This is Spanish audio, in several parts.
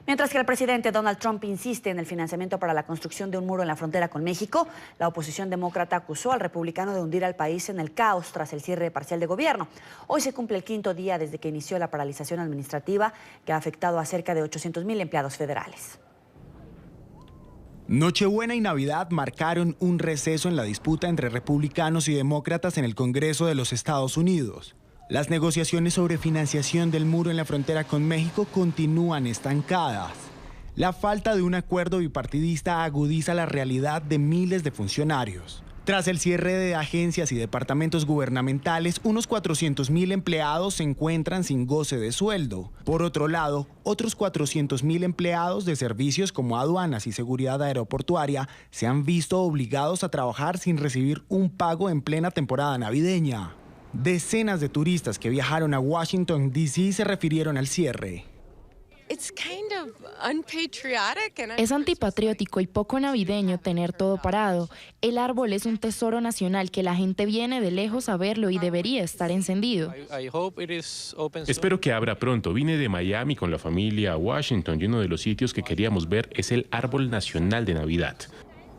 Mientras que el presidente Donald Trump insiste en el financiamiento para la construcción de un muro en la frontera con México, la oposición demócrata acusó al republicano de hundir al país en el caos tras el cierre parcial de gobierno. Hoy se cumple el quinto día desde que inició la paralización administrativa que ha afectado a cerca de 800,000 empleados federales. Nochebuena y Navidad marcaron un receso en la disputa entre republicanos y demócratas en el Congreso de los Estados Unidos. Las negociaciones sobre financiación del muro en la frontera con México continúan estancadas. La falta de un acuerdo bipartidista agudiza la realidad de miles de funcionarios. Tras el cierre de agencias y departamentos gubernamentales, unos 400,000 empleados se encuentran sin goce de sueldo. Por otro lado, otros 400,000 empleados de servicios como aduanas y seguridad aeroportuaria se han visto obligados a trabajar sin recibir un pago en plena temporada navideña. Decenas de turistas que viajaron a Washington, D.C. se refirieron al cierre. Es antipatriótico y poco navideño tener todo parado. El árbol es un tesoro nacional que la gente viene de lejos a verlo y debería estar encendido. Espero que abra pronto. Vine de Miami con la familia a Washington y uno de los sitios que queríamos ver es el árbol nacional de Navidad.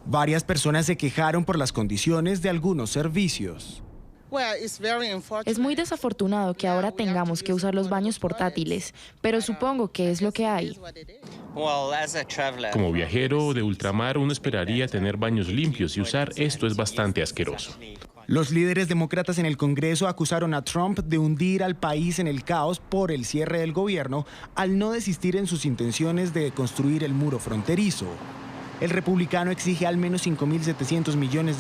Varias personas se quejaron por las condiciones de algunos servicios. Es muy desafortunado que ahora tengamos que usar los baños portátiles, pero supongo que es lo que hay. Como viajero de ultramar, uno esperaría tener baños limpios y usar esto es bastante asqueroso. Los líderes demócratas en el Congreso acusaron a Trump de hundir al país en el caos por el cierre del gobierno al no desistir en sus intenciones de construir el muro fronterizo. El republicano exige al menos $5,700 millones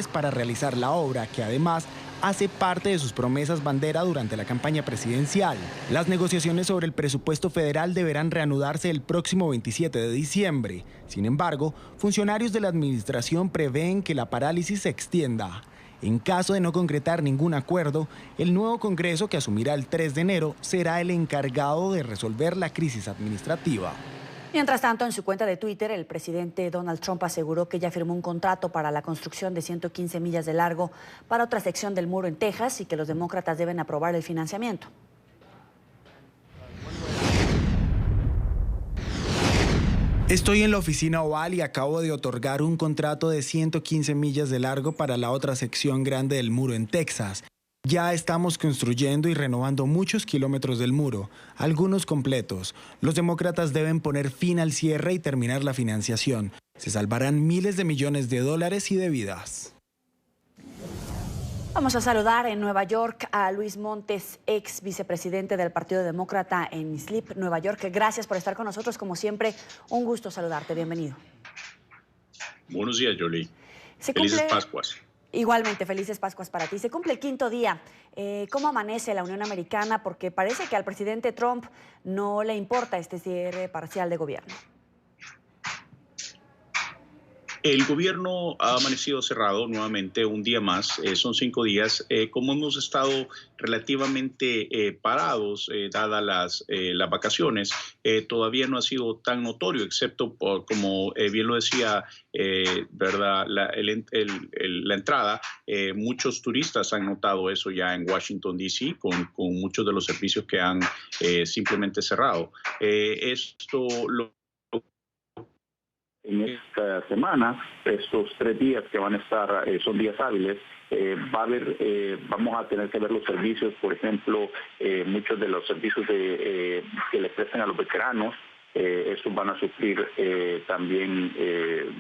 para realizar la obra, que además hace parte de sus promesas bandera durante la campaña presidencial. Las negociaciones sobre el presupuesto federal deberán reanudarse el próximo 27 de diciembre. Sin embargo, funcionarios de la administración prevén que la parálisis se extienda. En caso de no concretar ningún acuerdo, el nuevo Congreso, que asumirá el 3 de enero, será el encargado de resolver la crisis administrativa. Mientras tanto, en su cuenta de Twitter, el presidente Donald Trump aseguró que ya firmó un contrato para la construcción de 115 millas de largo para otra sección del muro en Texas y que los demócratas deben aprobar el financiamiento. Estoy en la oficina oval y acabo de otorgar un contrato de 115 millas de largo para la otra sección grande del muro en Texas. Ya estamos construyendo y renovando muchos kilómetros del muro, algunos completos. Los demócratas deben poner fin al cierre y terminar la financiación. Se salvarán miles de millones de dólares y de vidas. Vamos a saludar en Nueva York a Luis Montes, ex vicepresidente del Partido Demócrata en Islip, Nueva York. Gracias por estar con nosotros, como siempre. Un gusto saludarte. Bienvenido. Buenos días, Jolie. Felices Pascuas. Igualmente, felices Pascuas para ti. Se cumple el quinto día. ¿Cómo amanece la Unión Americana? Porque parece que al presidente Trump no le importa este cierre parcial de gobierno. El gobierno ha amanecido cerrado nuevamente un día más, son 5 días. Como hemos estado relativamente parados, dadas las vacaciones, todavía no ha sido tan notorio, excepto por, como bien lo decía, ¿verdad? La entrada. Muchos turistas han notado eso ya en Washington, D.C., con muchos de los servicios que han simplemente cerrado. En esta semana, estos 3 días que van a estar, son días hábiles, vamos a tener que ver los servicios, por ejemplo, muchos de los servicios que le prestan a los veteranos, estos van a sufrir también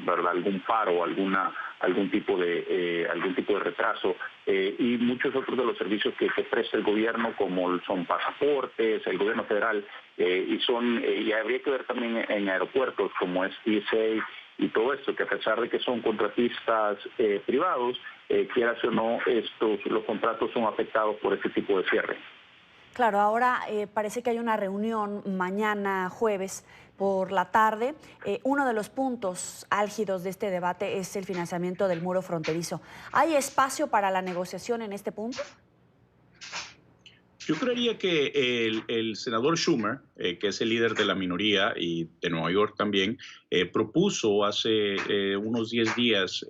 ¿verdad? Algún paro, algún tipo de retraso, y muchos otros de los servicios que presta el gobierno, como son pasaportes, el gobierno federal, y habría que ver también en aeropuertos como es TSA y todo esto, que a pesar de que son contratistas privados, quieras o no, los contratos son afectados por este tipo de cierre. Claro, ahora parece que hay una reunión mañana jueves por la tarde. Uno de los puntos álgidos de este debate es el financiamiento del muro fronterizo. ¿Hay espacio para la negociación en este punto? Yo creería que el senador Schumer, que es el líder de la minoría y de Nueva York también, propuso hace unos 10 días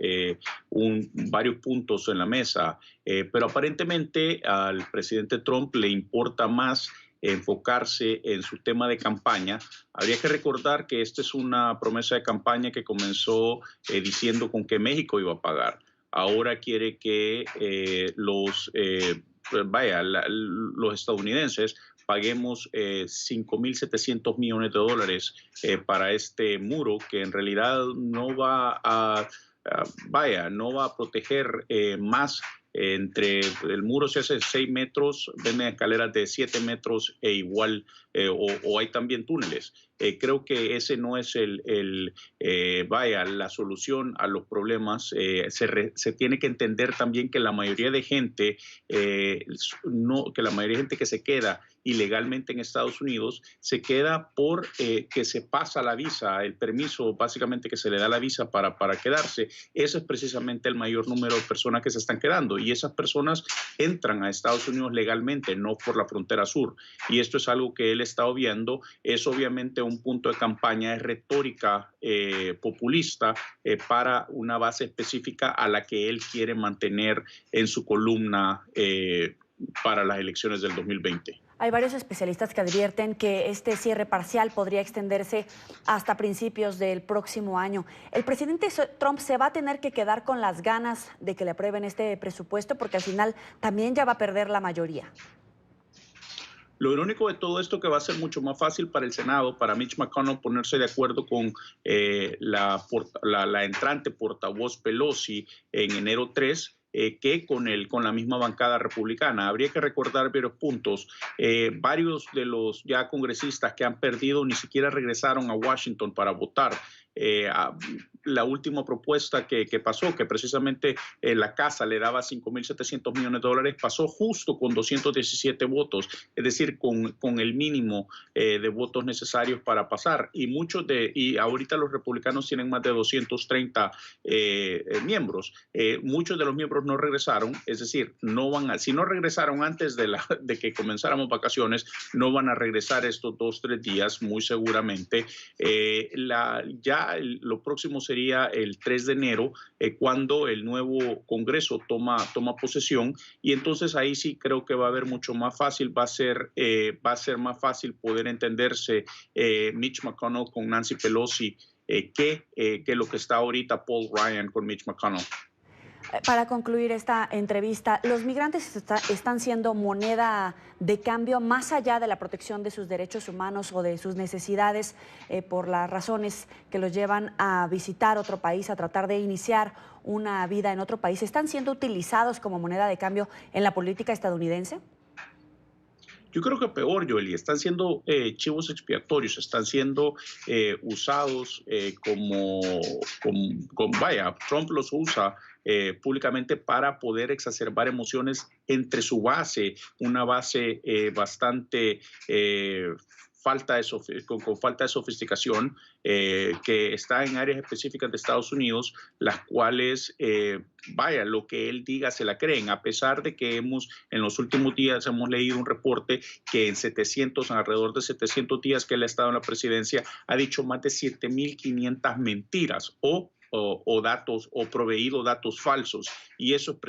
varios puntos en la mesa, pero aparentemente al presidente Trump le importa más enfocarse en su tema de campaña Habría que recordar que esta es una promesa de campaña que comenzó diciendo con que México iba a pagar. Ahora quiere que los estadounidenses paguemos 5.700 millones de dólares para este muro, que en realidad no va a proteger más. Entre el muro se hace 6 metros, ven escaleras de 7 metros e igual, o hay también túneles. Creo que ese no es la solución a los problemas. Se tiene que entender también que la mayoría de gente, que la mayoría de gente que se queda ilegalmente en Estados Unidos se queda por que se pasa la visa, el permiso básicamente que se le da la visa para quedarse. Ese es precisamente el mayor número de personas que se están quedando, y esas personas entran a Estados Unidos legalmente, no por la frontera sur, y esto es algo que él está obviando. Es obviamente un punto de campaña, es retórica populista para una base específica a la que él quiere mantener en su columna para las elecciones del 2020. Hay varios especialistas que advierten que este cierre parcial podría extenderse hasta principios del próximo año. ¿El presidente Trump se va a tener que quedar con las ganas de que le aprueben este presupuesto, porque al final también ya va a perder la mayoría? Lo irónico de todo esto, que va a ser mucho más fácil para el Senado, para Mitch McConnell, ponerse de acuerdo con la entrante portavoz Pelosi en enero 3, que con la misma bancada republicana. Habría que recordar varios puntos. Varios de los ya congresistas que han perdido ni siquiera regresaron a Washington para votar. La última propuesta que pasó, que precisamente la Casa le daba 5.700 millones de dólares, pasó justo con 217 votos, es decir, con el mínimo de votos necesarios para pasar. Y ahorita los republicanos tienen más de 230 miembros. Muchos de los miembros no regresaron, es decir, si no regresaron antes de que comenzáramos vacaciones, no van a regresar estos 2-3 días, muy seguramente. Lo próximo sería el 3 de enero, cuando el nuevo Congreso toma posesión, y entonces ahí sí creo que va a haber mucho más fácil, va a ser más fácil poder entenderse Mitch McConnell con Nancy Pelosi que lo que está ahorita Paul Ryan con Mitch McConnell. Para concluir esta entrevista, los migrantes están siendo moneda de cambio más allá de la protección de sus derechos humanos o de sus necesidades por las razones que los llevan a visitar otro país, a tratar de iniciar una vida en otro país. ¿Están siendo utilizados como moneda de cambio en la política estadounidense? Yo creo que peor, Joely, están siendo chivos expiatorios, están siendo usados Trump los usa públicamente para poder exacerbar emociones entre su base, una base bastante con falta de sofisticación, que está en áreas específicas de Estados Unidos, las cuales, lo que él diga se la creen, a pesar de que en los últimos días hemos leído un reporte que en alrededor de 700 días que él ha estado en la presidencia, ha dicho más de 7.500 mentiras o datos, o proveído datos falsos, y eso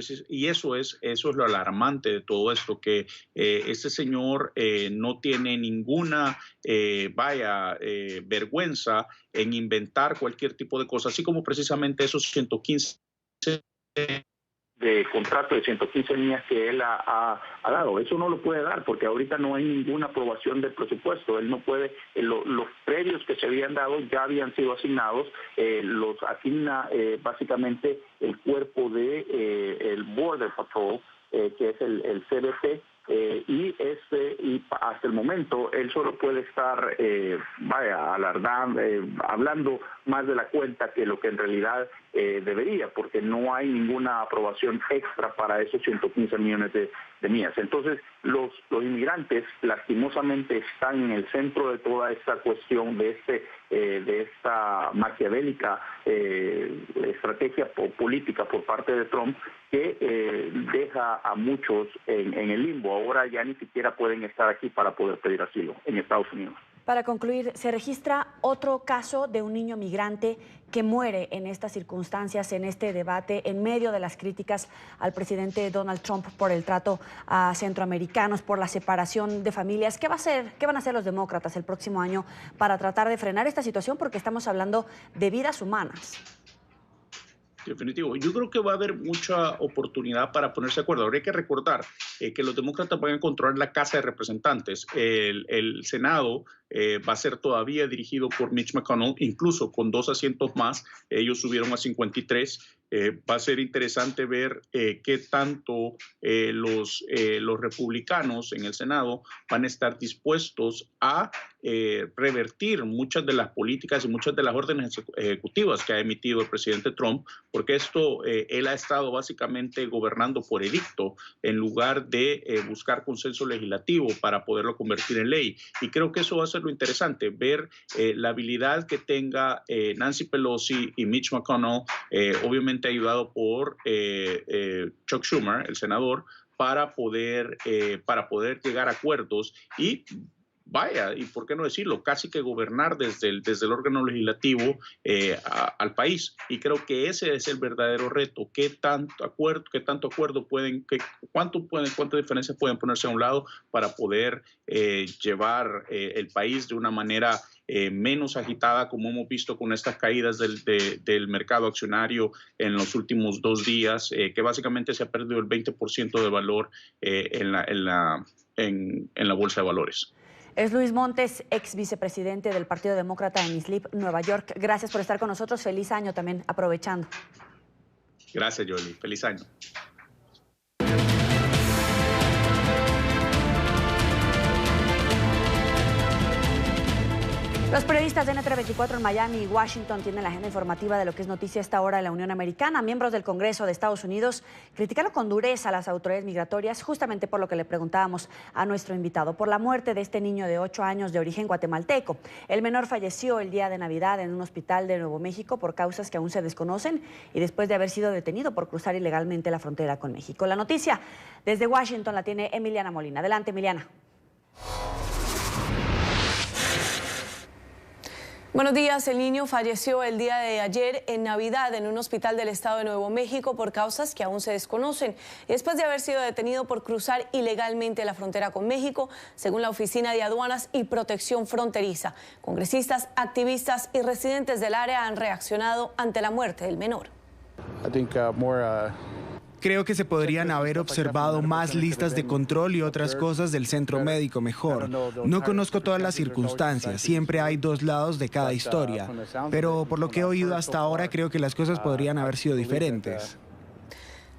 es lo alarmante de todo esto, que este señor no tiene ninguna vergüenza en inventar cualquier tipo de cosa, así como precisamente esos 115 de contrato de 115 millas que él ha dado. Eso no lo puede dar porque ahorita no hay ninguna aprobación del presupuesto. Él no puede, los predios que se habían dado ya habían sido asignados, los asigna básicamente el cuerpo de el Border Patrol, que es el CBP, y hasta el momento él solo puede estar hablando más de la cuenta que lo que en realidad debería, porque no hay ninguna aprobación extra para esos 115 millones de millas. Entonces los inmigrantes lastimosamente están en el centro de toda esta cuestión de esta maquiavélica estrategia política por parte de Trump, que deja a muchos en el limbo. Ahora ya ni siquiera pueden estar aquí para poder pedir asilo en Estados Unidos. Para concluir, se registra otro caso de un niño migrante que muere en estas circunstancias, en este debate, en medio de las críticas al presidente Donald Trump por el trato a centroamericanos, por la separación de familias. ¿Qué van a hacer los demócratas el próximo año para tratar de frenar esta situación? Porque estamos hablando de vidas humanas. Definitivo. Yo creo que va a haber mucha oportunidad para ponerse de acuerdo. Habría que recordar que los demócratas van a controlar la Casa de Representantes. El Senado va a ser todavía dirigido por Mitch McConnell, incluso con 2 asientos más. Ellos subieron a 53. Va a ser interesante ver qué tanto los republicanos en el Senado van a estar dispuestos a revertir muchas de las políticas y muchas de las órdenes ejecutivas que ha emitido el presidente Trump, porque él ha estado básicamente gobernando por edicto en lugar de buscar consenso legislativo para poderlo convertir en ley. Y creo que eso va a ser lo interesante, ver la habilidad que tenga Nancy Pelosi y Mitch McConnell, obviamente ayudado por Chuck Schumer, el senador, para poder llegar a acuerdos y vaya, y por qué no decirlo, casi que gobernar desde el órgano legislativo al país. Y creo que ese es el verdadero reto. ¿Cuántas diferencias pueden ponerse a un lado para poder llevar el país de una manera menos agitada, como hemos visto con estas caídas del mercado accionario en los últimos 2 días, que básicamente se ha perdido el 20% de valor en la bolsa de valores? Es Luis Montes, ex vicepresidente del Partido Demócrata en Islip, Nueva York. Gracias por estar con nosotros. Feliz año también, aprovechando. Gracias, Yoli. Feliz año. Los periodistas de NTR24 en Miami y Washington tienen la agenda informativa de lo que es noticia a esta hora en la Unión Americana. Miembros del Congreso de Estados Unidos criticaron con dureza a las autoridades migratorias, justamente por lo que le preguntábamos a nuestro invitado, por la muerte de este niño de 8 años de origen guatemalteco. El menor falleció el día de Navidad en un hospital de Nuevo México por causas que aún se desconocen y después de haber sido detenido por cruzar ilegalmente la frontera con México. La noticia desde Washington la tiene Emiliana Molina. Adelante, Emiliana. Buenos días. El niño falleció el día de ayer en Navidad en un hospital del estado de Nuevo México por causas que aún se desconocen. Y después de haber sido detenido por cruzar ilegalmente la frontera con México, según la Oficina de Aduanas y Protección Fronteriza. Congresistas, activistas y residentes del área han reaccionado ante la muerte del menor. Creo que se podrían haber observado más listas de control y otras cosas del centro médico mejor. No conozco todas las circunstancias, siempre hay 2 lados de cada historia, pero por lo que he oído hasta ahora creo que las cosas podrían haber sido diferentes.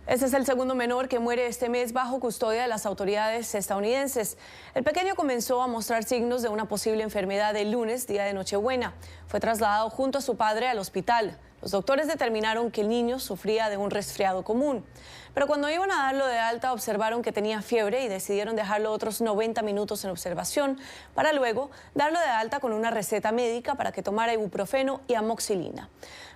Este es el segundo menor que muere este mes bajo custodia de las autoridades estadounidenses. El pequeño comenzó a mostrar signos de una posible enfermedad el lunes, día de Nochebuena. Fue trasladado junto a su padre al hospital. Los doctores determinaron que el niño sufría de un resfriado común. Pero cuando iban a darlo de alta observaron que tenía fiebre y decidieron dejarlo otros 90 minutos en observación para luego darlo de alta con una receta médica para que tomara ibuprofeno y amoxicilina.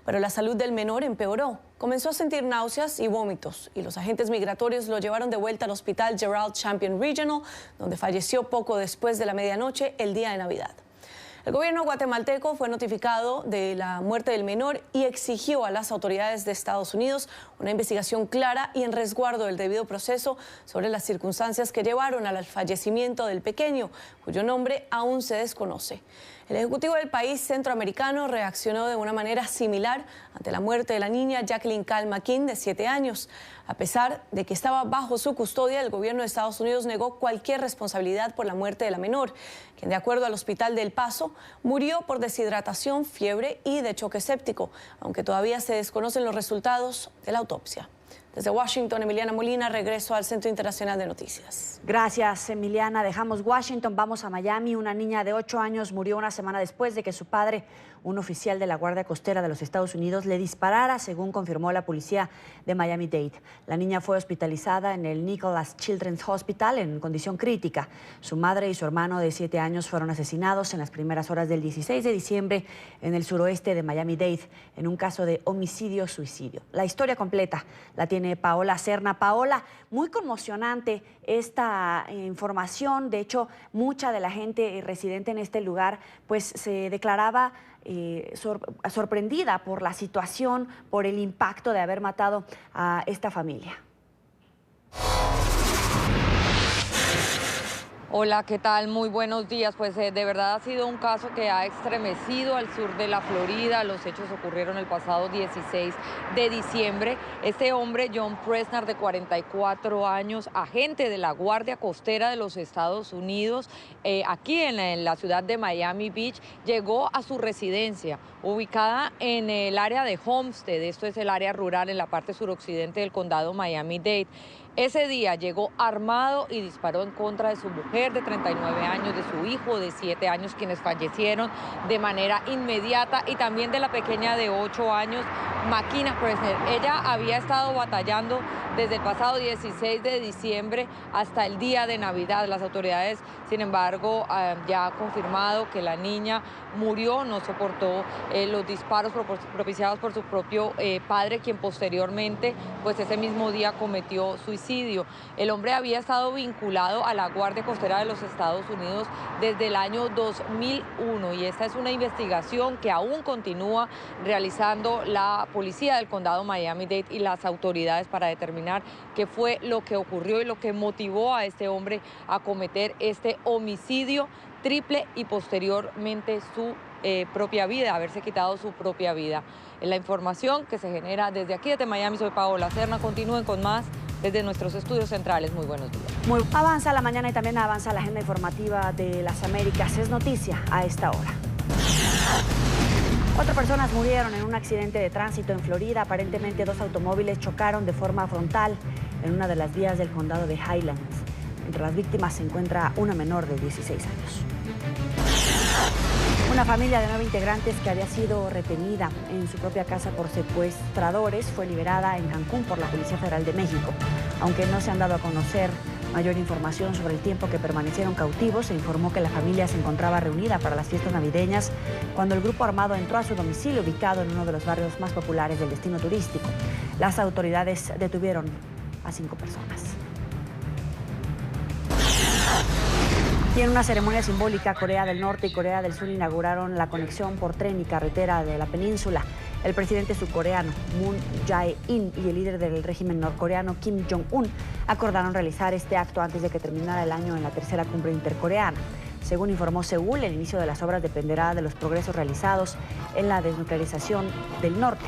Pero la salud del menor empeoró. Comenzó a sentir náuseas y vómitos y los agentes migratorios lo llevaron de vuelta al hospital Gerald Champion Regional, donde falleció poco después de la medianoche el día de Navidad. El gobierno guatemalteco fue notificado de la muerte del menor y exigió a las autoridades de Estados Unidos una investigación clara y en resguardo del debido proceso sobre las circunstancias que llevaron al fallecimiento del pequeño, cuyo nombre aún se desconoce. El ejecutivo del país centroamericano reaccionó de una manera similar ante la muerte de la niña Jacqueline Calmaquin, de 7 años. A pesar de que estaba bajo su custodia, el gobierno de Estados Unidos negó cualquier responsabilidad por la muerte de la menor, quien, de acuerdo al Hospital del Paso, murió por deshidratación, fiebre y de choque séptico, aunque todavía se desconocen los resultados de la autopsia. Desde Washington, Emiliana Molina, regreso al Centro Internacional de Noticias. Gracias, Emiliana. Dejamos Washington, vamos a Miami. Una niña de 8 años murió una semana después de que su padre, un oficial de la Guardia Costera de los Estados Unidos, le disparara, según confirmó la policía de Miami-Dade. La niña fue hospitalizada en el Nicholas Children's Hospital en condición crítica. Su madre y su hermano de 7 años fueron asesinados en las primeras horas del 16 de diciembre en el suroeste de Miami-Dade, en un caso de homicidio-suicidio. La historia completa la tiene tiene Paola Serna. Paola, muy conmocionante esta información. De hecho, mucha de la gente residente en este lugar pues se declaraba sorprendida por la situación, por el impacto de haber matado a esta familia. Hola, ¿qué tal? Muy buenos días. Pues de verdad ha sido un caso que ha estremecido al sur de la Florida. Los hechos ocurrieron el pasado 16 de diciembre. Este hombre, John Presnar, de 44 años, agente de la Guardia Costera de los Estados Unidos, aquí en la ciudad de Miami Beach, llegó a su residencia, ubicada en el área de Homestead. Esto es el área rural en la parte suroccidente del condado Miami-Dade. Ese día llegó armado y disparó en contra de su mujer de 39 años, de su hijo de 7 años, quienes fallecieron de manera inmediata, y también de la pequeña de 8 años, Makina Presner. Ella había estado batallando desde el pasado 16 de diciembre hasta el día de Navidad. Las autoridades, sin embargo, ya han confirmado que la niña murió, no soportó los disparos propiciados por su propio padre, quien posteriormente, pues ese mismo día, cometió suicidio. El hombre había estado vinculado a la Guardia Costera de los Estados Unidos desde el año 2001 y esta es una investigación que aún continúa realizando la policía del condado Miami-Dade y las autoridades para determinar qué fue lo que ocurrió y lo que motivó a este hombre a cometer este homicidio triple y posteriormente su propia vida, haberse quitado su propia vida. En la información que se genera desde aquí, desde Miami, soy Paola Serna. Continúen con más desde nuestros estudios centrales. Muy buenos días. Avanza la mañana y también avanza la agenda informativa de las Américas. Es noticia a esta hora. 4 personas murieron en un accidente de tránsito en Florida. Aparentemente 2 automóviles chocaron de forma frontal en una de las vías del condado de Highlands. Entre las víctimas se encuentra una menor de 16 años. Una familia de 9 integrantes que había sido retenida en su propia casa por secuestradores fue liberada en Cancún por la Policía Federal de México. Aunque no se han dado a conocer mayor información sobre el tiempo que permanecieron cautivos, se informó que la familia se encontraba reunida para las fiestas navideñas cuando el grupo armado entró a su domicilio ubicado en uno de los barrios más populares del destino turístico. Las autoridades detuvieron a 5 personas. Y en una ceremonia simbólica, Corea del Norte y Corea del Sur inauguraron la conexión por tren y carretera de la península. El presidente surcoreano Moon Jae-in y el líder del régimen norcoreano Kim Jong-un acordaron realizar este acto antes de que terminara el año en la tercera cumbre intercoreana. Según informó Seúl, el inicio de las obras dependerá de los progresos realizados en la desnuclearización del norte.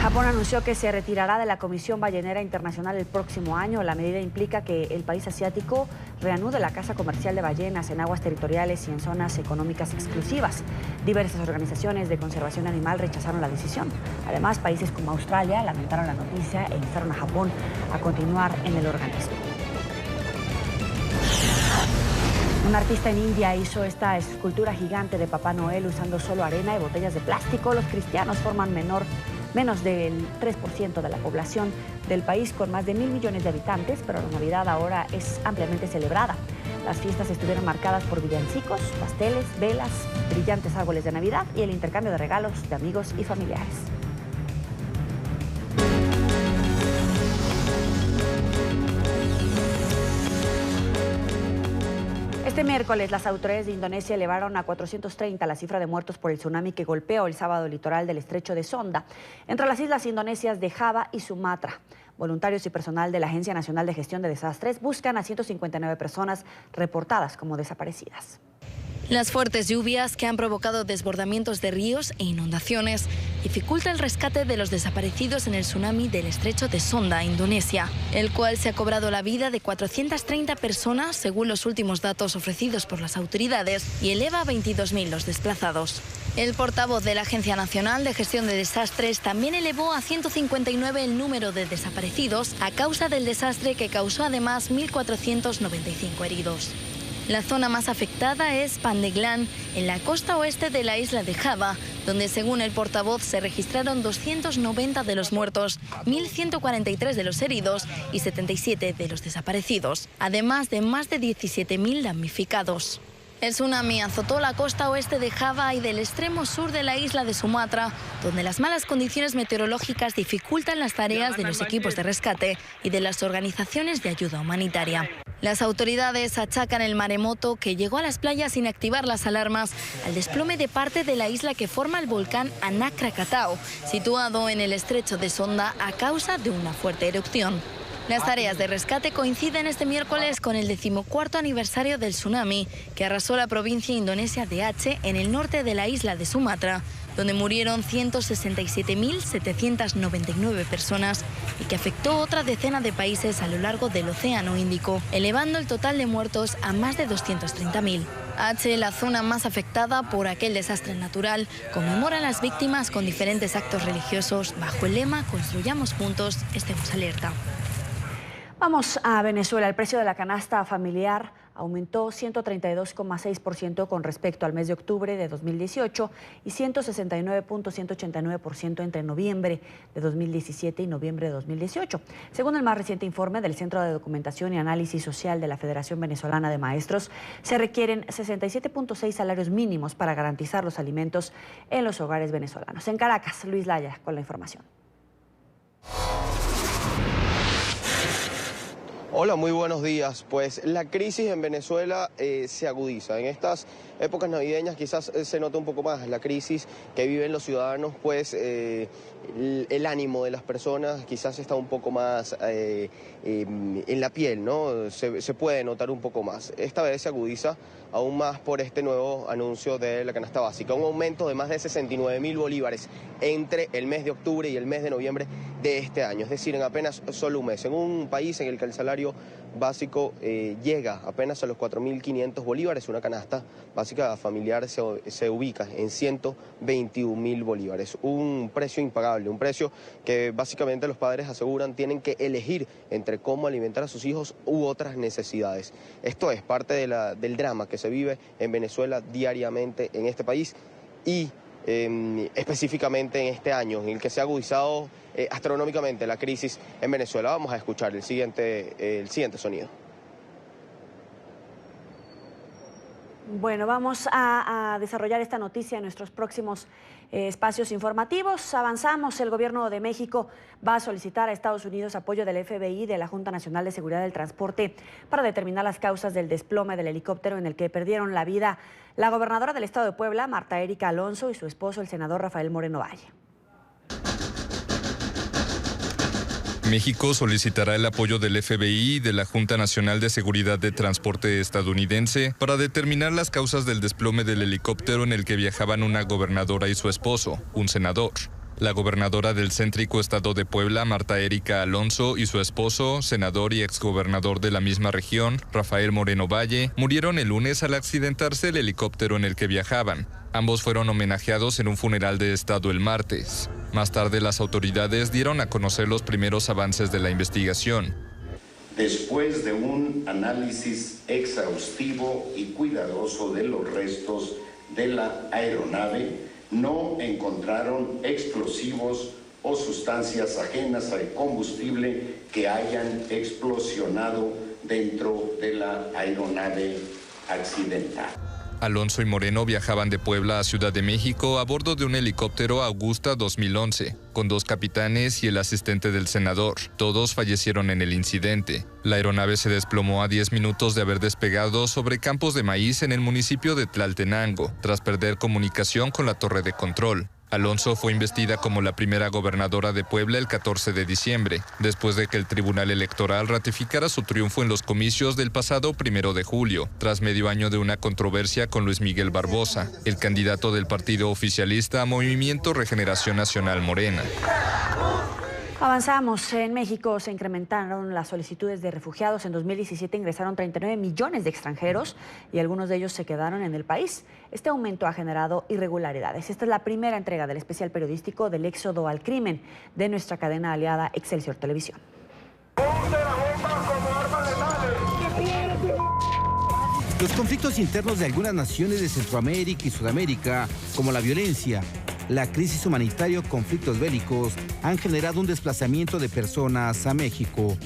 Japón anunció que se retirará de la Comisión Ballenera Internacional el próximo año. La medida implica que el país asiático reanude la caza comercial de ballenas en aguas territoriales y en zonas económicas exclusivas. Diversas organizaciones de conservación animal rechazaron la decisión. Además, países como Australia lamentaron la noticia e instaron a Japón a continuar en el organismo. Un artista en India hizo esta escultura gigante de Papá Noel usando solo arena y botellas de plástico. Los cristianos forman menos del 3% de la población del país, con más de 1.000 millones de habitantes, pero la Navidad ahora es ampliamente celebrada. Las fiestas estuvieron marcadas por villancicos, pasteles, velas, brillantes árboles de Navidad y el intercambio de regalos de amigos y familiares. Este miércoles, las autoridades de Indonesia elevaron a 430 la cifra de muertos por el tsunami que golpeó el sábado el litoral del estrecho de Sonda, entre las islas indonesias de Java y Sumatra. Voluntarios y personal de la Agencia Nacional de Gestión de Desastres buscan a 159 personas reportadas como desaparecidas. Las fuertes lluvias que han provocado desbordamientos de ríos e inundaciones dificultan el rescate de los desaparecidos en el tsunami del estrecho de Sonda, Indonesia, el cual se ha cobrado la vida de 430 personas según los últimos datos ofrecidos por las autoridades y eleva a 22.000 los desplazados. El portavoz de la Agencia Nacional de Gestión de Desastres también elevó a 159 el número de desaparecidos a causa del desastre que causó además 1.495 heridos. La zona más afectada es Pandeglang, en la costa oeste de la isla de Java, donde según el portavoz se registraron 290 de los muertos, 1.143 de los heridos y 77 de los desaparecidos, además de más de 17.000 damnificados. El tsunami azotó la costa oeste de Java y del extremo sur de la isla de Sumatra, donde las malas condiciones meteorológicas dificultan las tareas de los equipos de rescate y de las organizaciones de ayuda humanitaria. Las autoridades achacan el maremoto, que llegó a las playas sin activar las alarmas, al desplome de parte de la isla que forma el volcán Anak Krakatau, situado en el estrecho de Sonda a causa de una fuerte erupción. Las tareas de rescate coinciden este miércoles con el 14º aniversario del tsunami que arrasó la provincia indonesia de Aceh en el norte de la isla de Sumatra, donde murieron 167.799 personas y que afectó otra decena de países a lo largo del Océano Índico, elevando el total de muertos a más de 230.000. Aceh, la zona más afectada por aquel desastre natural, conmemora a las víctimas con diferentes actos religiosos bajo el lema "Construyamos juntos, estemos alerta". Vamos a Venezuela. El precio de la canasta familiar aumentó 132,6% con respecto al mes de octubre de 2018 y 169,189% entre noviembre de 2017 y noviembre de 2018. Según el más reciente informe del Centro de Documentación y Análisis Social de la Federación Venezolana de Maestros, se requieren 67,6 salarios mínimos para garantizar los alimentos en los hogares venezolanos. En Caracas, Luis Laya con la información. Hola, muy buenos días. Pues la crisis en Venezuela se agudiza. En estas épocas navideñas quizás se nota un poco más la crisis que viven los ciudadanos, pues el ánimo de las personas quizás está un poco más en la piel, ¿no? Se puede notar un poco más. Esta vez se agudiza aún más por este nuevo anuncio de la canasta básica, un aumento de más de 69.000 bolívares entre el mes de octubre y el mes de noviembre de este año, es decir, en apenas solo un mes, en un país en el que el salario básico llega apenas a los 4.500 bolívares, una canasta básica familiar se ubica en 121.000 bolívares, un precio impagable, un precio que básicamente los padres aseguran tienen que elegir entre cómo alimentar a sus hijos u otras necesidades. Esto es parte del drama que se vive en Venezuela diariamente en este país y específicamente en este año en el que se ha agudizado astronómicamente la crisis en Venezuela. Vamos a escuchar el siguiente sonido. Bueno, vamos a desarrollar esta noticia en nuestros próximos espacios informativos. Avanzamos. El gobierno de México va a solicitar a Estados Unidos apoyo del FBI y de la Junta Nacional de Seguridad del Transporte para determinar las causas del desplome del helicóptero en el que perdieron la vida la gobernadora del estado de Puebla, Marta Erika Alonso, y su esposo, el senador Rafael Moreno Valle. México solicitará el apoyo del FBI y de la Junta Nacional de Seguridad de Transporte estadounidense para determinar las causas del desplome del helicóptero en el que viajaban una gobernadora y su esposo, un senador. La gobernadora del céntrico estado de Puebla, Marta Erika Alonso, y su esposo, senador y exgobernador de la misma región, Rafael Moreno Valle, murieron el lunes al accidentarse el helicóptero en el que viajaban. Ambos fueron homenajeados en un funeral de estado el martes. Más tarde, las autoridades dieron a conocer los primeros avances de la investigación. Después de un análisis exhaustivo y cuidadoso de los restos de la aeronave, no encontraron explosivos o sustancias ajenas al combustible que hayan explosionado dentro de la aeronave accidental. Alonso y Moreno viajaban de Puebla a Ciudad de México a bordo de un helicóptero Augusta 2011, con 2 capitanes y el asistente del senador. Todos fallecieron en el incidente. La aeronave se desplomó a 10 minutos de haber despegado sobre campos de maíz en el municipio de Tlaltenango, tras perder comunicación con la torre de control. Alonso fue investida como la primera gobernadora de Puebla el 14 de diciembre, después de que el Tribunal Electoral ratificara su triunfo en los comicios del pasado 1 de julio, tras medio año de una controversia con Luis Miguel Barbosa, el candidato del partido oficialista Movimiento Regeneración Nacional Morena. Avanzamos. En México se incrementaron las solicitudes de refugiados. En 2017 ingresaron 39 millones de extranjeros y algunos de ellos se quedaron en el país. Este aumento ha generado irregularidades. Esta es la primera entrega del especial periodístico del éxodo al crimen de nuestra cadena aliada Excelsior Televisión. Los conflictos internos de algunas naciones de Centroamérica y Sudamérica, como la violencia, la crisis humanitaria o conflictos bélicos, han generado un desplazamiento de personas a México.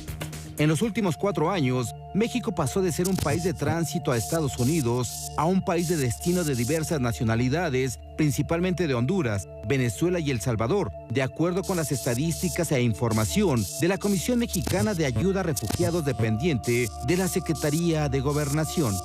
En los últimos 4 años, México pasó de ser un país de tránsito a Estados Unidos a un país de destino de diversas nacionalidades, principalmente de Honduras, Venezuela y El Salvador, de acuerdo con las estadísticas e información de la Comisión Mexicana de Ayuda a Refugiados dependiente de la Secretaría de Gobernación.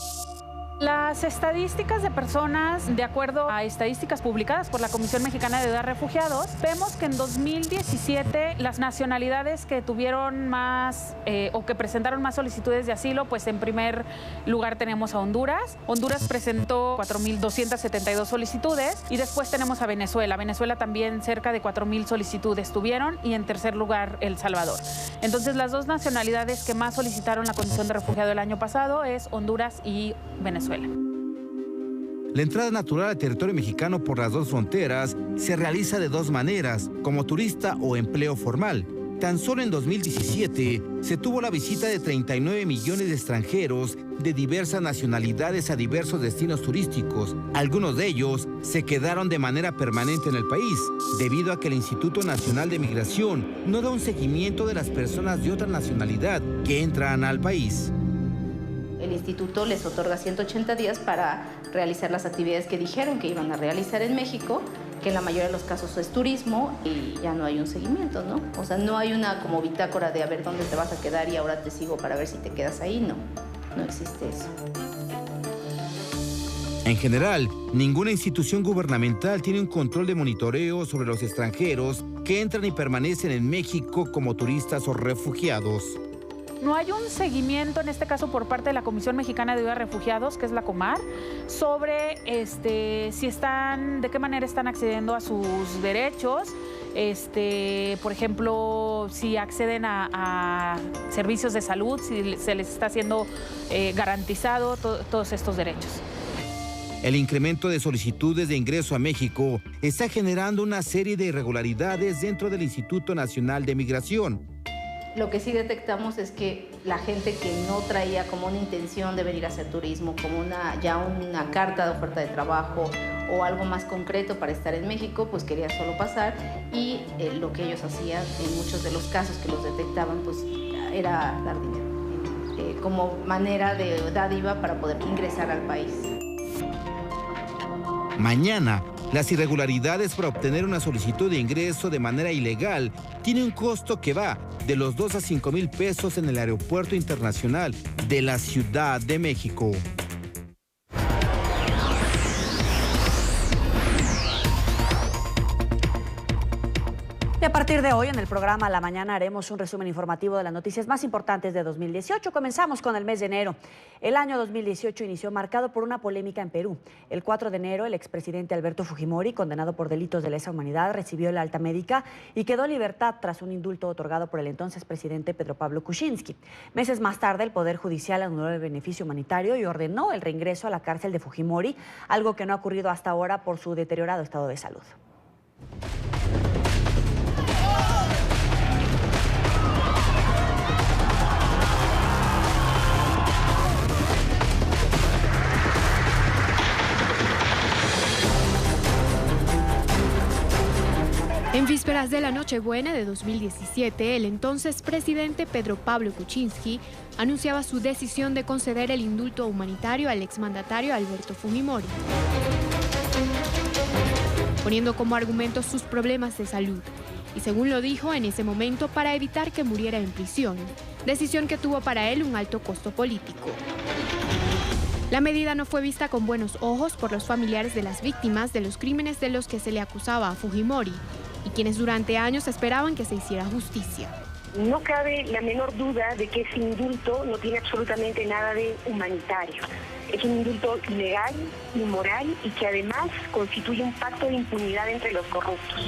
Las estadísticas de personas, de acuerdo a estadísticas publicadas por la Comisión Mexicana de Ayuda a Refugiados, vemos que en 2017 las nacionalidades que tuvieron más o que presentaron más solicitudes de asilo, pues en primer lugar tenemos a Honduras. Honduras presentó 4.272 solicitudes y después tenemos a Venezuela. Venezuela también cerca de 4.000 solicitudes tuvieron y en tercer lugar El Salvador. Entonces las dos nacionalidades que más solicitaron la condición de refugiado el año pasado es Honduras y Venezuela. La entrada natural al territorio mexicano por las dos fronteras se realiza de dos maneras, como turista o empleo formal. Tan solo en 2017 se tuvo la visita de 39 millones de extranjeros de diversas nacionalidades a diversos destinos turísticos. Algunos de ellos se quedaron de manera permanente en el país, debido a que el Instituto Nacional de Migración no da un seguimiento de las personas de otra nacionalidad que entran al país. El instituto les otorga 180 días para realizar las actividades que dijeron que iban a realizar en México, que en la mayoría de los casos es turismo y ya no hay un seguimiento, ¿no? O sea, no hay una como bitácora de a ver dónde te vas a quedar y ahora te sigo para ver si te quedas ahí, no existe eso. En general, ninguna institución gubernamental tiene un control de monitoreo sobre los extranjeros que entran y permanecen en México como turistas o refugiados. No hay un seguimiento, en este caso por parte de la Comisión Mexicana de Ayuda a Refugiados, que es la COMAR, sobre si están, de qué manera están accediendo a sus derechos, por ejemplo, si acceden a servicios de salud, si se les está siendo garantizado todos estos derechos. El incremento de solicitudes de ingreso a México está generando una serie de irregularidades dentro del Instituto Nacional de Migración. Lo que sí detectamos es que la gente que no traía como una intención de venir a hacer turismo, como una carta de oferta de trabajo o algo más concreto para estar en México, pues quería solo pasar y lo que ellos hacían en muchos de los casos que los detectaban, pues era dar dinero como manera de dádiva para poder ingresar al país. Mañana, las irregularidades para obtener una solicitud de ingreso de manera ilegal tiene un costo que va de los 2 a 5 mil pesos en el Aeropuerto Internacional de la Ciudad de México. Y a partir de hoy en el programa La Mañana haremos un resumen informativo de las noticias más importantes de 2018. Comenzamos con el mes de enero. El año 2018 inició marcado por una polémica en Perú. El 4 de enero, el expresidente Alberto Fujimori, condenado por delitos de lesa humanidad, recibió la alta médica y quedó en libertad tras un indulto otorgado por el entonces presidente Pedro Pablo Kuczynski. Meses más tarde, el Poder Judicial anuló el beneficio humanitario y ordenó el reingreso a la cárcel de Fujimori, algo que no ha ocurrido hasta ahora por su deteriorado estado de salud. En vísperas de la Nochebuena de 2017, el entonces presidente Pedro Pablo Kuczynski anunciaba su decisión de conceder el indulto humanitario al exmandatario Alberto Fujimori, poniendo como argumento sus problemas de salud y, según lo dijo en ese momento, para evitar que muriera en prisión, decisión que tuvo para él un alto costo político. La medida no fue vista con buenos ojos por los familiares de las víctimas de los crímenes de los que se le acusaba a Fujimori y quienes durante años esperaban que se hiciera justicia. No cabe la menor duda de que ese indulto no tiene absolutamente nada de humanitario. Es un indulto ilegal, inmoral y que además constituye un pacto de impunidad entre los corruptos.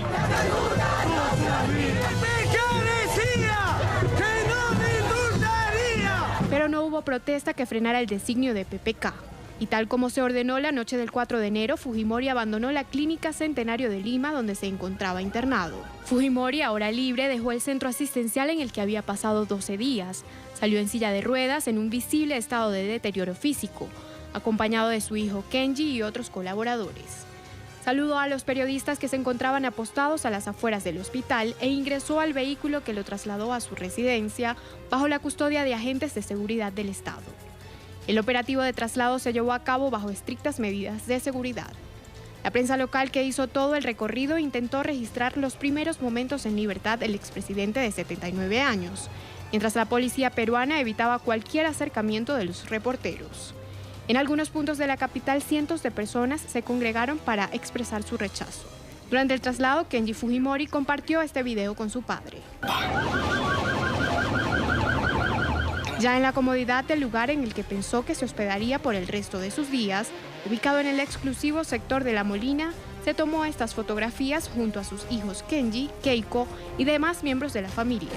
Pero no hubo protesta que frenara el designio de PPK. Y tal como se ordenó la noche del 4 de enero, Fujimori abandonó la Clínica Centenario de Lima, donde se encontraba internado. Fujimori, ahora libre, dejó el centro asistencial en el que había pasado 12 días. Salió en silla de ruedas en un visible estado de deterioro físico, acompañado de su hijo Kenji y otros colaboradores. Saludó a los periodistas que se encontraban apostados a las afueras del hospital e ingresó al vehículo que lo trasladó a su residencia bajo la custodia de agentes de seguridad del Estado. El operativo de traslado se llevó a cabo bajo estrictas medidas de seguridad. La prensa local que hizo todo el recorrido intentó registrar los primeros momentos en libertad del expresidente de 79 años, mientras la policía peruana evitaba cualquier acercamiento de los reporteros. En algunos puntos de la capital, cientos de personas se congregaron para expresar su rechazo. Durante el traslado, Kenji Fujimori compartió este video con su padre. Ya en la comodidad del lugar en el que pensó que se hospedaría por el resto de sus días, ubicado en el exclusivo sector de La Molina, se tomó estas fotografías junto a sus hijos Kenji, Keiko y demás miembros de la familia.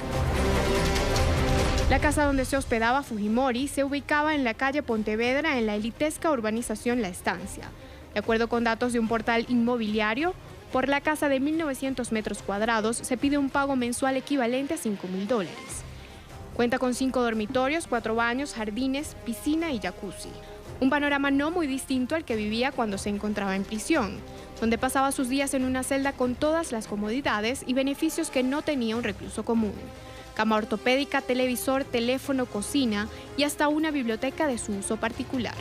La casa donde se hospedaba Fujimori se ubicaba en la calle Pontevedra, en la elitesca urbanización La Estancia. De acuerdo con datos de un portal inmobiliario, por la casa de 1.900 metros cuadrados se pide un pago mensual equivalente a $5.000. Cuenta con 5 dormitorios, 4 baños, jardines, piscina y jacuzzi. Un panorama no muy distinto al que vivía cuando se encontraba en prisión, donde pasaba sus días en una celda con todas las comodidades y beneficios que no tenía un recluso común. Cama ortopédica, televisor, teléfono, cocina y hasta una biblioteca de su uso particular.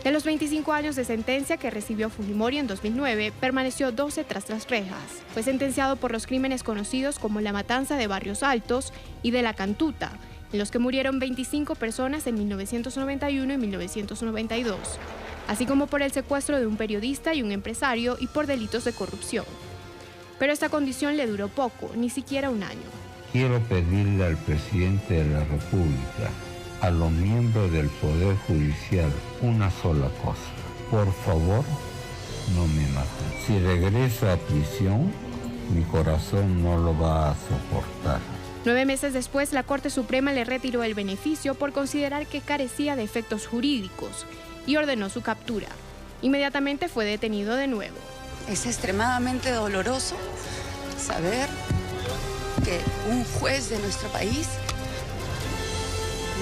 De los 25 años de sentencia que recibió Fujimori en 2009, permaneció 12 tras las rejas. Fue sentenciado por los crímenes conocidos como la matanza de Barrios Altos y de la Cantuta, en los que murieron 25 personas en 1991 y 1992, así como por el secuestro de un periodista y un empresario y por delitos de corrupción. Pero esta condición le duró poco, ni siquiera un año. Quiero pedirle al presidente de la República, a los miembros del Poder Judicial, una sola cosa. Por favor, no me maten. Si regreso a prisión, mi corazón no lo va a soportar. 9 meses después, la Corte Suprema le retiró el beneficio por considerar que carecía de efectos jurídicos y ordenó su captura. Inmediatamente fue detenido de nuevo. Es extremadamente doloroso saber que un juez de nuestro país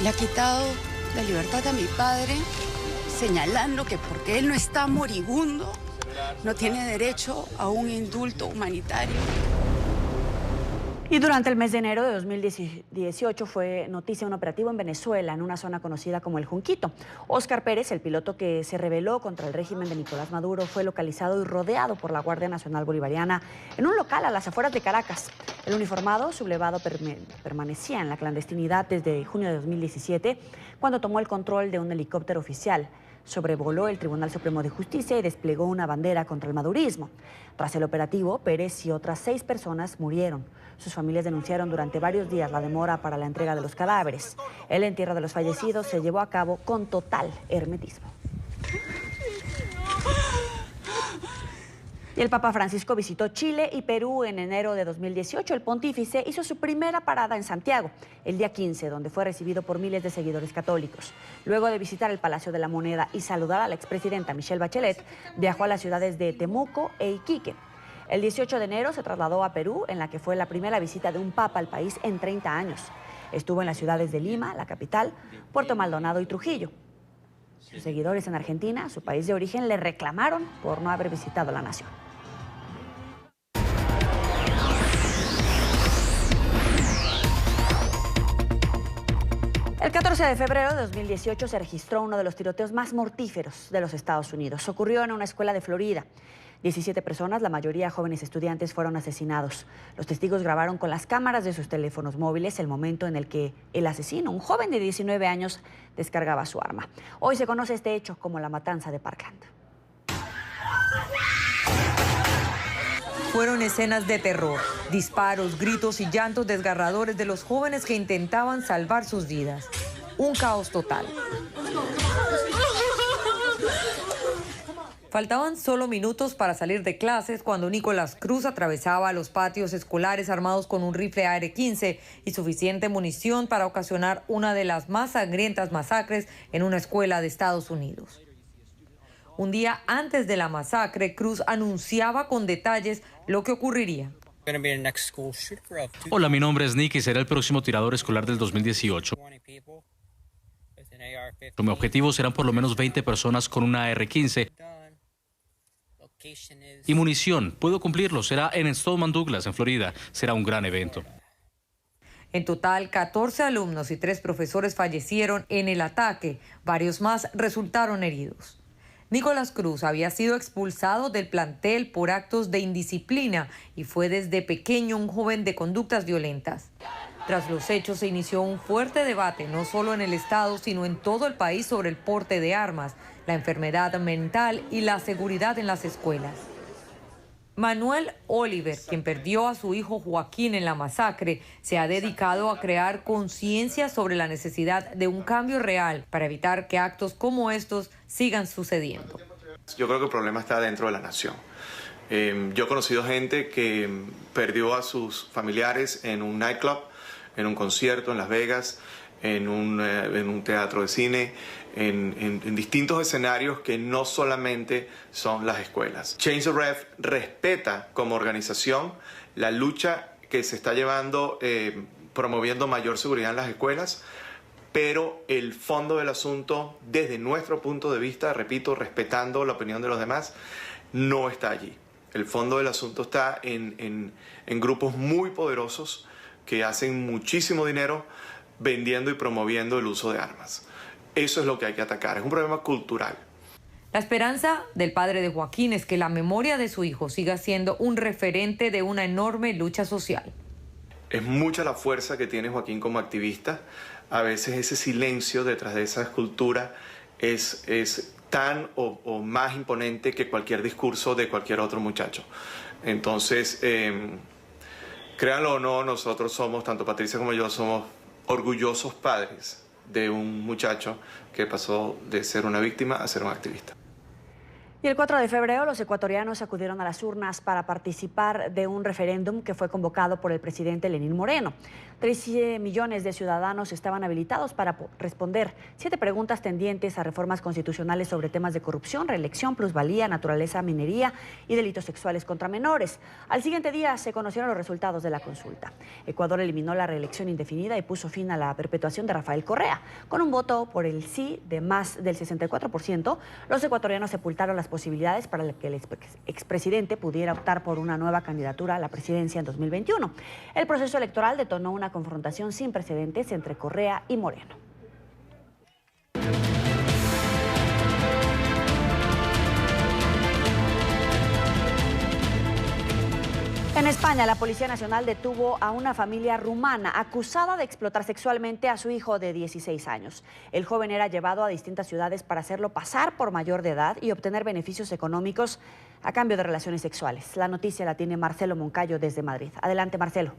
le ha quitado la libertad a mi padre, señalando que porque él no está moribundo, no tiene derecho a un indulto humanitario. Y durante el mes de enero de 2018 fue noticia un operativo en Venezuela, en una zona conocida como El Junquito. Óscar Pérez, el piloto que se rebeló contra el régimen de Nicolás Maduro, fue localizado y rodeado por la Guardia Nacional Bolivariana en un local a las afueras de Caracas. El uniformado sublevado permanecía en la clandestinidad desde junio de 2017, cuando tomó el control de un helicóptero oficial. Sobrevoló el Tribunal Supremo de Justicia y desplegó una bandera contra el madurismo. Tras el operativo, Pérez y otras 6 personas murieron. Sus familias denunciaron durante varios días la demora para la entrega de los cadáveres. El entierro de los fallecidos se llevó a cabo con total hermetismo. Y el Papa Francisco visitó Chile y Perú en enero de 2018. El pontífice hizo su primera parada en Santiago, el día 15, donde fue recibido por miles de seguidores católicos. Luego de visitar el Palacio de la Moneda y saludar a la expresidenta Michelle Bachelet, viajó a las ciudades de Temuco e Iquique. El 18 de enero se trasladó a Perú, en la que fue la primera visita de un papa al país en 30 años. Estuvo en las ciudades de Lima, la capital, Puerto Maldonado y Trujillo. Sus seguidores en Argentina, su país de origen, le reclamaron por no haber visitado la nación. El 14 de febrero de 2018 se registró uno de los tiroteos más mortíferos de los Estados Unidos. Ocurrió en una escuela de Florida. 17 personas, la mayoría jóvenes estudiantes, fueron asesinados. Los testigos grabaron con las cámaras de sus teléfonos móviles el momento en el que el asesino, un joven de 19 años, descargaba su arma. Hoy se conoce este hecho como la matanza de Parkland. Fueron escenas de terror, disparos, gritos y llantos desgarradores de los jóvenes que intentaban salvar sus vidas. Un caos total. Faltaban solo minutos para salir de clases cuando Nicolás Cruz atravesaba los patios escolares armados con un rifle AR-15 y suficiente munición para ocasionar una de las más sangrientas masacres en una escuela de Estados Unidos. Un día antes de la masacre, Cruz anunciaba con detalles lo que ocurriría. Hola, mi nombre es Nick y seré el próximo tirador escolar del 2018. Mi objetivo serán por lo menos 20 personas con una AR-15. Y munición, puedo cumplirlo, será en Stoneman Douglas, en Florida. Será un gran evento. En total, 14 alumnos y 3 profesores fallecieron en el ataque. Varios más resultaron heridos. Nicolás Cruz había sido expulsado del plantel por actos de indisciplina y fue desde pequeño un joven de conductas violentas. Tras los hechos se inició un fuerte debate, no solo en el estado, sino en todo el país sobre el porte de armas, la enfermedad mental y la seguridad en las escuelas. Manuel Oliver, quien perdió a su hijo Joaquín en la masacre, se ha dedicado a crear conciencia sobre la necesidad de un cambio real para evitar que actos como estos sigan sucediendo. Yo creo que el problema está dentro de la nación. Yo he conocido gente que perdió a sus familiares en un nightclub, en un concierto en Las Vegas, en un teatro de cine, en distintos escenarios que no solamente son las escuelas. Change the Ref respeta como organización la lucha que se está llevando promoviendo mayor seguridad en las escuelas, pero el fondo del asunto, desde nuestro punto de vista, repito, respetando la opinión de los demás, no está allí. El fondo del asunto está en grupos muy poderosos que hacen muchísimo dinero vendiendo y promoviendo el uso de armas. Eso es lo que hay que atacar, es un problema cultural. La esperanza del padre de Joaquín es que la memoria de su hijo siga siendo un referente de una enorme lucha social. Es mucha la fuerza que tiene Joaquín como activista. A veces ese silencio detrás de esa escultura es tan o más imponente que cualquier discurso de cualquier otro muchacho. Entonces, créanlo o no, nosotros somos, tanto Patricia como yo, somos orgullosos padres de un muchacho que pasó de ser una víctima a ser un activista. Y el 4 de febrero los ecuatorianos acudieron a las urnas para participar de un referéndum que fue convocado por el presidente Lenín Moreno. 13 millones de ciudadanos estaban habilitados para responder 7 preguntas tendientes a reformas constitucionales sobre temas de corrupción, reelección, plusvalía, naturaleza, minería y delitos sexuales contra menores. Al siguiente día se conocieron los resultados de la consulta. Ecuador eliminó la reelección indefinida y puso fin a la perpetuación de Rafael Correa. Con un voto por el sí de más del 64%, los ecuatorianos sepultaron las posibilidades para que el expresidente pudiera optar por una nueva candidatura a la presidencia en 2021. El proceso electoral detonó una confrontación sin precedentes entre Correa y Moreno. En España, la Policía Nacional detuvo a una familia rumana acusada de explotar sexualmente a su hijo de 16 años. El joven era llevado a distintas ciudades para hacerlo pasar por mayor de edad y obtener beneficios económicos a cambio de relaciones sexuales. La noticia la tiene Marcelo Moncayo desde Madrid. Adelante, Marcelo.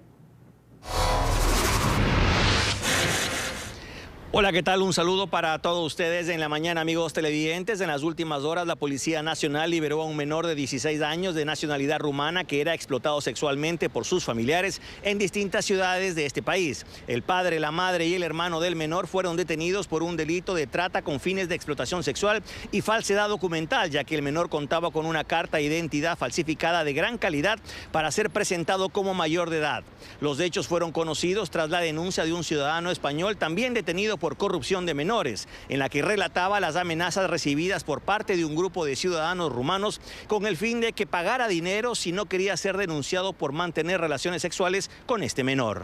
Hola, ¿qué tal? Un saludo para todos ustedes en la mañana, amigos televidentes. En las últimas horas, la Policía Nacional liberó a un menor de 16 años de nacionalidad rumana que era explotado sexualmente por sus familiares en distintas ciudades de este país. El padre, la madre y el hermano del menor fueron detenidos por un delito de trata con fines de explotación sexual y falsedad documental, ya que el menor contaba con una carta de identidad falsificada de gran calidad para ser presentado como mayor de edad. Los hechos fueron conocidos tras la denuncia de un ciudadano español también detenido por corrupción de menores, en la que relataba las amenazas recibidas por parte de un grupo de ciudadanos rumanos con el fin de que pagara dinero si no quería ser denunciado por mantener relaciones sexuales con este menor.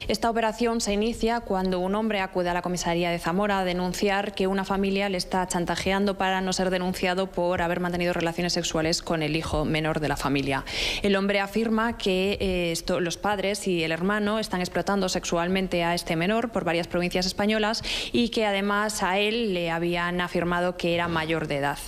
Esta operación se inicia cuando un hombre acude a la comisaría de Zamora a denunciar que una familia le está chantajeando para no ser denunciado por haber mantenido relaciones sexuales con el hijo menor de la familia. El hombre afirma que los padres y el hermano están explotando sexualmente a este menor por varias provincias españolas y que además a él le habían afirmado que era mayor de edad.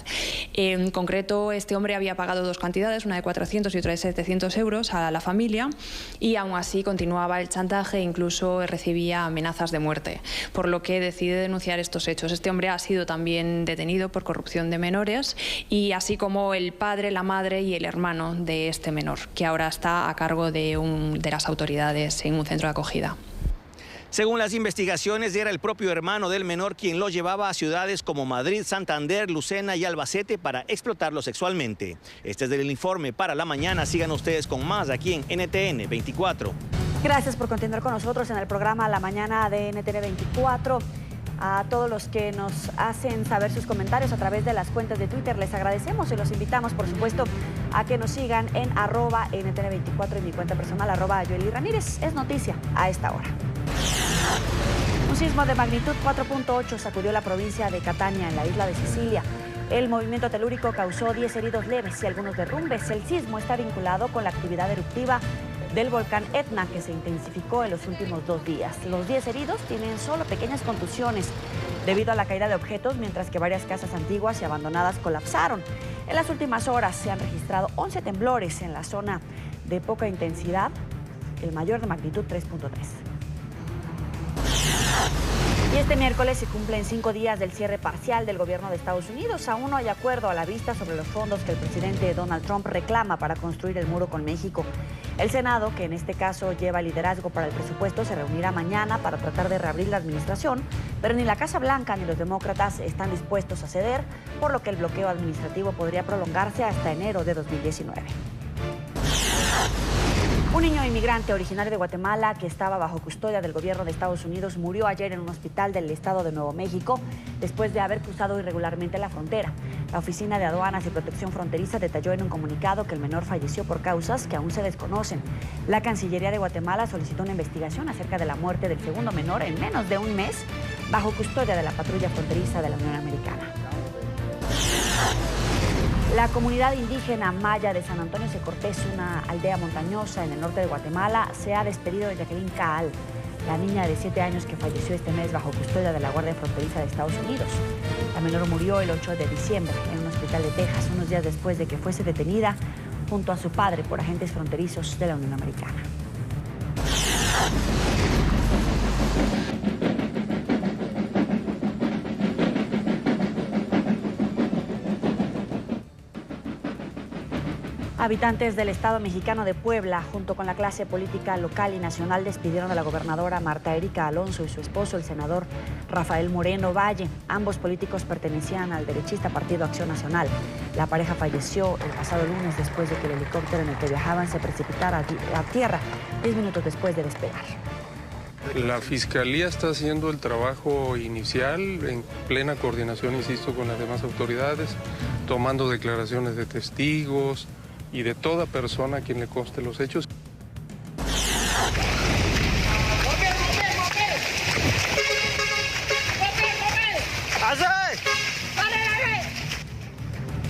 En concreto, este hombre había pagado 2 cantidades, una de 400 y otra de 700 euros a la familia, y aún así continuaba el chantaje e incluso recibía amenazas de muerte, por lo que decide denunciar estos hechos. Este hombre ha sido también detenido por corrupción de menores, y así como el padre, la madre y el hermano de este menor, que ahora está a cargo de las autoridades en un centro de acogida. Según las investigaciones, era el propio hermano del menor quien lo llevaba a ciudades como Madrid, Santander, Lucena y Albacete para explotarlo sexualmente. Este es el informe para la mañana. Sigan ustedes con más aquí en NTN 24. Gracias por continuar con nosotros en el programa La Mañana de NTN 24. A todos los que nos hacen saber sus comentarios a través de las cuentas de Twitter, les agradecemos y los invitamos, por supuesto, a que nos sigan en @NTN24 y mi cuenta personal @Yoeli Ramírez. Es noticia a esta hora. Un sismo de magnitud 4.8 sacudió la provincia de Catania, en la isla de Sicilia. El movimiento telúrico causó 10 heridos leves y algunos derrumbes. El sismo está vinculado con la actividad eruptiva del volcán Etna, que se intensificó en los últimos 2 días. Los 10 heridos tienen solo pequeñas contusiones debido a la caída de objetos, mientras que varias casas antiguas y abandonadas colapsaron. En las últimas horas se han registrado 11 temblores en la zona de poca intensidad, el mayor de magnitud 3.3. Y este miércoles se cumplen 5 días del cierre parcial del gobierno de Estados Unidos. Aún no hay acuerdo a la vista sobre los fondos que el presidente Donald Trump reclama para construir el muro con México. El Senado, que en este caso lleva el liderazgo para el presupuesto, se reunirá mañana para tratar de reabrir la administración, pero ni la Casa Blanca ni los demócratas están dispuestos a ceder, por lo que el bloqueo administrativo podría prolongarse hasta enero de 2019. Un niño inmigrante originario de Guatemala que estaba bajo custodia del gobierno de Estados Unidos murió ayer en un hospital del estado de Nuevo México después de haber cruzado irregularmente la frontera. La Oficina de Aduanas y Protección Fronteriza detalló en un comunicado que el menor falleció por causas que aún se desconocen. La Cancillería de Guatemala solicitó una investigación acerca de la muerte del segundo menor en menos de un mes bajo custodia de la patrulla fronteriza de la Unión Americana. La comunidad indígena maya de San Antonio de Cortés, una aldea montañosa en el norte de Guatemala, se ha despedido de Jacqueline Caal, la niña de 7 años que falleció este mes bajo custodia de la Guardia Fronteriza de Estados Unidos. La menor murió el 8 de diciembre en un hospital de Texas, unos días después de que fuese detenida junto a su padre por agentes fronterizos de la Unión Americana. Habitantes del estado mexicano de Puebla, junto con la clase política local y nacional, despidieron a la gobernadora Marta Erika Alonso y su esposo, el senador Rafael Moreno Valle. Ambos políticos pertenecían al derechista Partido Acción Nacional. La pareja falleció el pasado lunes después de que el helicóptero en el que viajaban se precipitara a tierra 10 minutos después de despegar. La Fiscalía está haciendo el trabajo inicial en plena coordinación, insisto, con las demás autoridades, tomando declaraciones de testigos y de toda persona a quien le conste los hechos.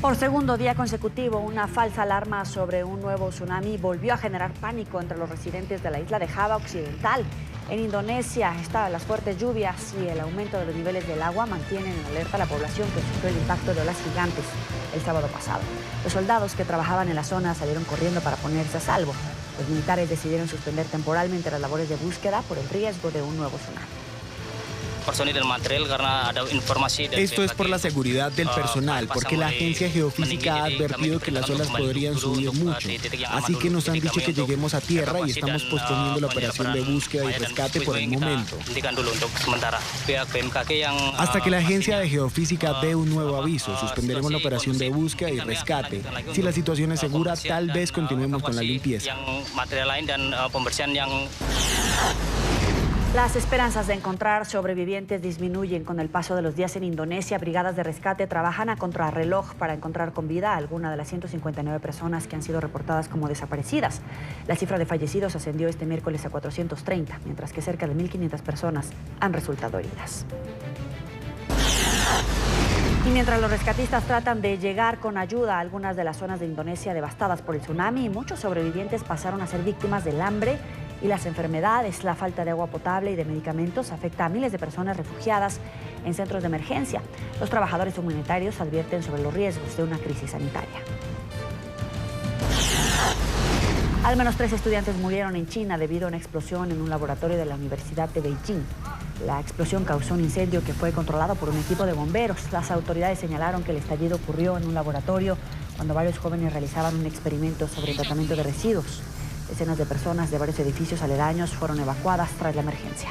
Por segundo día consecutivo, una falsa alarma sobre un nuevo tsunami volvió a generar pánico entre los residentes de la isla de Java Occidental. En Indonesia, las fuertes lluvias y el aumento de los niveles del agua mantienen en alerta a la población que sufrió el impacto de olas gigantes el sábado pasado. Los soldados que trabajaban en la zona salieron corriendo para ponerse a salvo. Los militares decidieron suspender temporalmente las labores de búsqueda por el riesgo de un nuevo tsunami. Esto es por la seguridad del personal, porque la agencia geofísica ha advertido que las olas podrían subir mucho. Así que nos han dicho que lleguemos a tierra y estamos posponiendo la operación de búsqueda y rescate por el momento. Hasta que la agencia de geofísica dé un nuevo aviso, suspenderemos la operación de búsqueda y rescate. Si la situación es segura, tal vez continuemos con la limpieza. Las esperanzas de encontrar sobrevivientes disminuyen con el paso de los días en Indonesia. Brigadas de rescate trabajan a contrarreloj para encontrar con vida a alguna de las 159 personas que han sido reportadas como desaparecidas. La cifra de fallecidos ascendió este miércoles a 430, mientras que cerca de 1.500 personas han resultado heridas. Y mientras los rescatistas tratan de llegar con ayuda a algunas de las zonas de Indonesia devastadas por el tsunami, muchos sobrevivientes pasaron a ser víctimas del hambre y las enfermedades. La falta de agua potable y de medicamentos afecta a miles de personas refugiadas en centros de emergencia. Los trabajadores humanitarios advierten sobre los riesgos de una crisis sanitaria. Al menos 3 estudiantes murieron en China debido a una explosión en un laboratorio de la Universidad de Beijing. La explosión causó un incendio que fue controlado por un equipo de bomberos. Las autoridades señalaron que el estallido ocurrió en un laboratorio cuando varios jóvenes realizaban un experimento sobre el tratamiento de residuos. Decenas de personas de varios edificios aledaños fueron evacuadas tras la emergencia.